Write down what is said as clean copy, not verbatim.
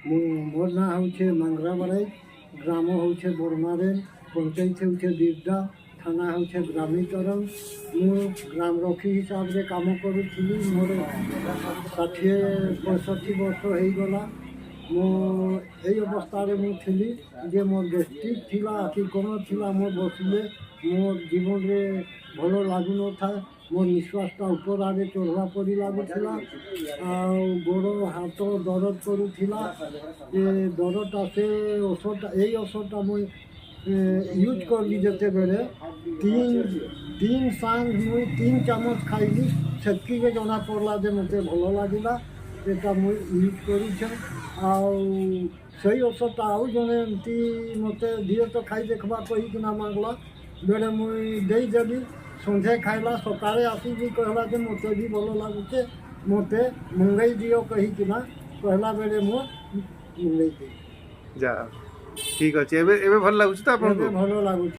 मोर ना होचे मंगराबाड़ी, ग्राम होचे बोरमारे, पंचायत होचे बिरदा, थाना होचे ग्रामीकरण। मु ग्राम रक्षी हिसाब से काम करुଥିଲି। मोर 60-65 वर्ष हो गला। मो এই অবস্থায় মু থিলি যে মোর গ্যাস্ট্রিক থিলা কি কোন থিলা মো বসলে মোর জীবনে ভালো লাগু নথায়। মোর নিঃশ্বাসটা উপর আগে চড়া পড়ি লাগুଥିଲା। ଆଉ ଗୋଡ଼ ହାତ ଦରଦ କରୁଥିଲା। ଯେ ଦରଦଟା ସେ ଔଷଧଟା ଏଇ ଔଷଧଟା ମୁଇଁ ୟୁଜ୍ କଲି ଯେତେବେଳେ ତିନ ସାଙ୍ଗ ମୁଇଁ 3 ଚାମଚ ଖାଇଲି। ସେତିକି ଜଣା ପଡ଼ିଲା ଯେ ମୋତେ ଭଲ ଲାଗିଲା। এটা মুই ইউজ করুছে। ଆଉ ସେଇ ଔଷଧଟା ଆଉ ଜଣେ ଏମିତି ମୋତେ ଦିଅ ତ ଖାଇ ଦେଖିବା କହିକିନା ମାଗଲା ବେଲେ ମୁଇଁ ଦେଇଦେଲି। ସନ୍ଧ୍ୟା ଖାଇଲା, ସକାଳେ ଆସିକି କହିଲା ଯେ ମୋତେ ବି ଭଲ ଲାଗୁଛେ, ମୋତେ ମଙ୍ଗେଇ ଦିଅ କହିକିନା କହିଲା ବେଳେ ମୁଁ ମଙ୍ଗେଇ ଦେଲି। ଯା ଠିକ୍ ଅଛି। ଏବେ ଏବେ ଭଲ ଲାଗୁଛି ତ ଆପଣଙ୍କୁ? ଭଲ ଲାଗୁଛି।